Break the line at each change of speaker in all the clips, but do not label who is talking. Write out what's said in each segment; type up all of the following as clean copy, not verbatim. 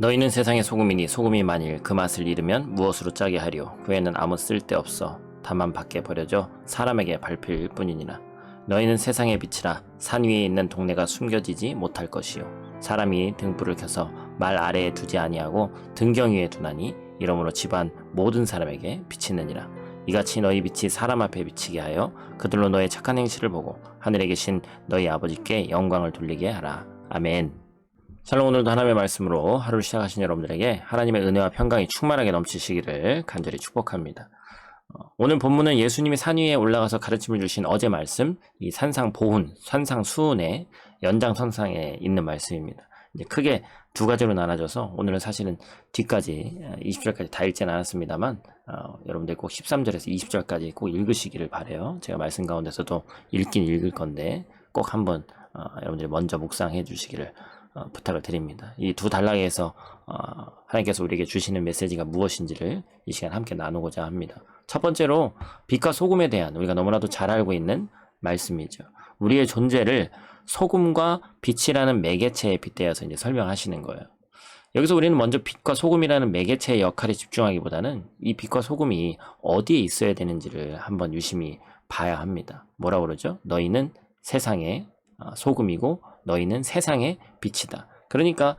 너희는 세상의 소금이니 소금이 만일 그 맛을 잃으면 무엇으로 짜게 하리요. 그 에는 아무 쓸데없어 다만 밖에 버려져 사람에게 밟힐 뿐이니라. 너희는 세상의 빛이라. 산 위에 있는 동네가 숨겨지지 못할 것이요 사람이 등불을 켜서 말 아래에 두지 아니하고 등경 위에 두나니 이러므로 집안 모든 사람에게 비치느니라. 이같이 너희 빛이 사람 앞에 비치게 하여 그들로 너의 착한 행실을 보고 하늘에 계신 너희 아버지께 영광을 돌리게 하라. 아멘. 샬롬. 오늘도 하나님의 말씀으로 하루를 시작하신 여러분들에게 하나님의 은혜와 평강이 충만하게 넘치시기를 간절히 축복합니다. 오늘 본문은 예수님이 산 위에 올라가서 가르침을 주신 어제 말씀, 이 산상보훈, 산상수훈의 연장선상에 있는 말씀입니다. 이제 크게 두 가지로 나눠져서 오늘은 사실은 뒤까지 20절까지 다 읽지는 않았습니다만 여러분들 꼭 13절에서 20절까지 꼭 읽으시기를 바라요. 제가 말씀 가운데서도 읽긴 읽을 건데 꼭 한번 여러분들이 먼저 묵상해 주시기를 부탁을 드립니다. 이 두 단락에서 하나님께서 우리에게 주시는 메시지가 무엇인지를 이 시간 함께 나누고자 합니다. 첫 번째로 빛과 소금에 대한 우리가 너무나도 잘 알고 있는 말씀이죠. 우리의 존재를 소금과 빛이라는 매개체에 빗대어서 이제 설명하시는 거예요. 여기서 우리는 먼저 빛과 소금이라는 매개체의 역할에 집중하기보다는 이 빛과 소금이 어디에 있어야 되는지를 한번 유심히 봐야 합니다. 뭐라고 그러죠? 너희는 세상의 소금이고 너희는 세상의 빛이다. 그러니까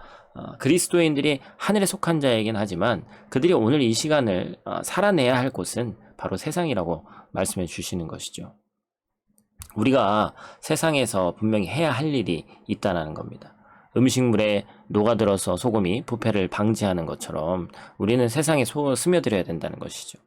그리스도인들이 하늘에 속한 자이긴 하지만 그들이 오늘 이 시간을 살아내야 할 곳은 바로 세상이라고 말씀해 주시는 것이죠. 우리가 세상에서 분명히 해야 할 일이 있다는 겁니다. 음식물에 녹아들어서 소금이 부패를 방지하는 것처럼 우리는 세상에 스며들어야 된다는 것이죠.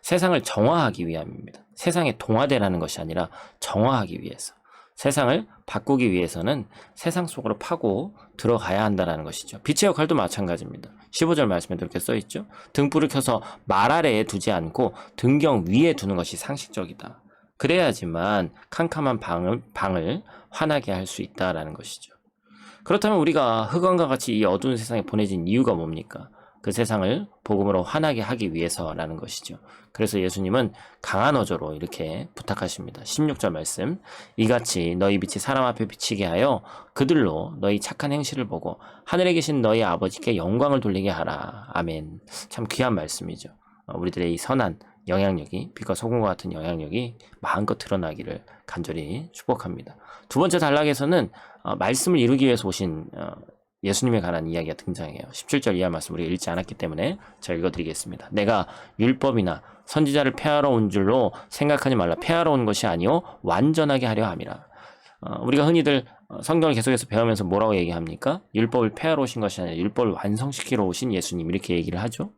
세상을 정화하기 위함입니다. 세상에 동화되라는 것이 아니라 정화하기 위해서. 세상을 바꾸기 위해서는 세상 속으로 파고 들어가야 한다는 것이죠. 빛의 역할도 마찬가지입니다. 15절 말씀에 그렇게 써있죠. 등불을 켜서 말 아래에 두지 않고 등경 위에 두는 것이 상식적이다. 그래야지만 캄캄한 방을 환하게 할 수 있다라는 것이죠. 그렇다면 우리가 흑암과 같이 이 어두운 세상에 보내진 이유가 뭡니까? 그 세상을 복음으로 환하게 하기 위해서라는 것이죠. 그래서 예수님은 강한 어조로 이렇게 부탁하십니다. 16절 말씀. 이같이 너희 빛이 사람 앞에 비치게 하여 그들로 너희 착한 행실을 보고 하늘에 계신 너희 아버지께 영광을 돌리게 하라. 아멘. 참 귀한 말씀이죠. 우리들의 이 선한 영향력이 빛과 소금과 같은 영향력이 마음껏 드러나기를 간절히 축복합니다. 두 번째 단락에서는 말씀을 이루기 위해서 오신 예수님에 관한 이야기가 등장해요. 17절 이하 말씀 우리가 읽지 않았기 때문에 제가 읽어드리겠습니다. 내가 율법이나 선지자를 폐하러 온 줄로 생각하지 말라. 폐하러 온 것이 아니요 완전하게 하려 함이라. 우리가 흔히들 성경을 계속해서 배우면서 뭐라고 얘기합니까? 율법을 폐하러 오신 것이 아니라 율법을 완성시키러 오신 예수님, 이렇게 얘기를 하죠.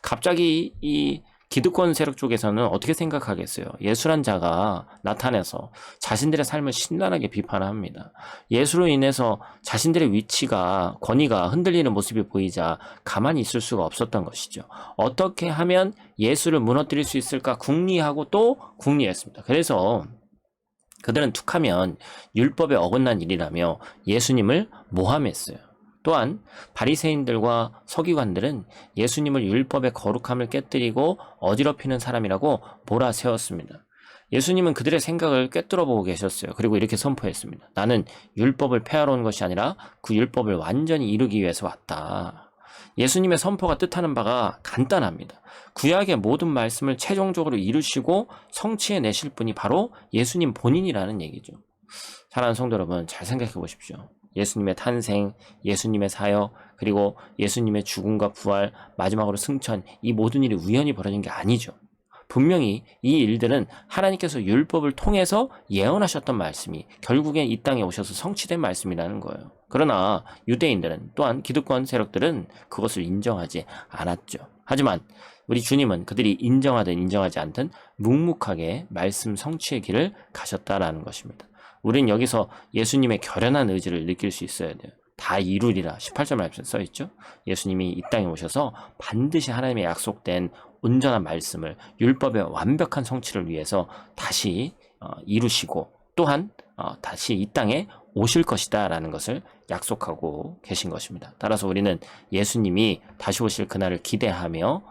갑자기 이 기득권 세력 쪽에서는 어떻게 생각하겠어요? 예수란 자가 나타나서 자신들의 삶을 신랄하게 비판합니다. 예수로 인해서 자신들의 위치가, 권위가 흔들리는 모습이 보이자 가만히 있을 수가 없었던 것이죠. 어떻게 하면 예수를 무너뜨릴 수 있을까 궁리하고 또 궁리했습니다. 그래서 그들은 툭하면 율법에 어긋난 일이라며 예수님을 모함했어요. 또한 바리새인들과 서기관들은 예수님을 율법의 거룩함을 깨뜨리고 어지럽히는 사람이라고 몰아세웠습니다. 예수님은 그들의 생각을 꿰뚫어보고 계셨어요. 그리고 이렇게 선포했습니다. 나는 율법을 폐하러 온 것이 아니라 그 율법을 완전히 이루기 위해서 왔다. 예수님의 선포가 뜻하는 바가 간단합니다. 구약의 모든 말씀을 최종적으로 이루시고 성취해내실 분이 바로 예수님 본인이라는 얘기죠. 사랑하는 성도 여러분, 잘 생각해 보십시오. 예수님의 탄생, 예수님의 사역, 그리고 예수님의 죽음과 부활, 마지막으로 승천, 이 모든 일이 우연히 벌어진 게 아니죠. 분명히 이 일들은 하나님께서 율법을 통해서 예언하셨던 말씀이 결국엔 이 땅에 오셔서 성취된 말씀이라는 거예요. 그러나 유대인들은, 또한 기득권 세력들은 그것을 인정하지 않았죠. 하지만 우리 주님은 그들이 인정하든 인정하지 않든 묵묵하게 말씀 성취의 길을 가셨다라는 것입니다. 우린 여기서 예수님의 결연한 의지를 느낄 수 있어야 돼요. 다 이루리라 18절 말씀에 써있죠. 예수님이 이 땅에 오셔서 반드시 하나님의 약속된 온전한 말씀을, 율법의 완벽한 성취를 위해서 다시 이루시고 또한 다시 이 땅에 오실 것이다 라는 것을 약속하고 계신 것입니다. 따라서 우리는 예수님이 다시 오실 그날을 기대하면서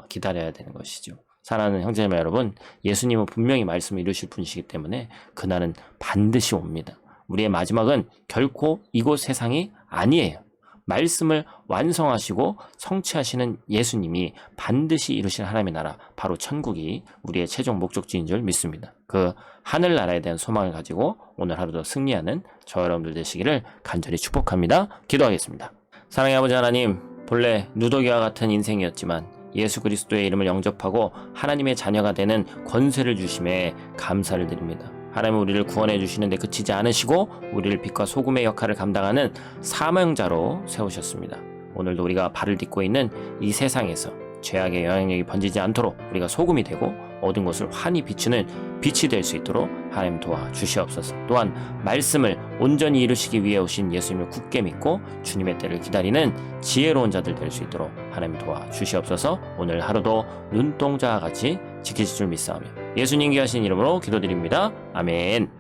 기다려야 되는 것이죠. 사랑하는 형제자매 여러분, 예수님은 분명히 말씀을 이루실 분이시기 때문에 그날은 반드시 옵니다. 우리의 마지막은 결코 이곳 세상이 아니에요. 말씀을 완성하시고 성취하시는 예수님이 반드시 이루실 하나님의 나라, 바로 천국이 우리의 최종 목적지인 줄 믿습니다. 그 하늘나라에 대한 소망을 가지고 오늘 하루도 승리하는 저 여러분들 되시기를 간절히 축복합니다. 기도하겠습니다. 사랑의 아버지 하나님, 본래 누더기와 같은 인생이었지만 예수 그리스도의 이름을 영접하고 하나님의 자녀가 되는 권세를 주심에 감사를 드립니다. 하나님은 우리를 구원해 주시는데 그치지 않으시고 우리를 빛과 소금의 역할을 감당하는 사명자로 세우셨습니다. 오늘도 우리가 발을 딛고 있는 이 세상에서 죄악의 영향력이 번지지 않도록 우리가 소금이 되고 모든 것을 환히 비추는 빛이 될 수 있도록 하나님 도와주시옵소서. 또한 말씀을 온전히 이루시기 위해 오신 예수님을 굳게 믿고 주님의 때를 기다리는 지혜로운 자들 될 수 있도록 하나님 도와주시옵소서. 오늘 하루도 눈동자와 같이 지키실 줄 믿사오며 예수님 귀하신 이름으로 기도드립니다. 아멘.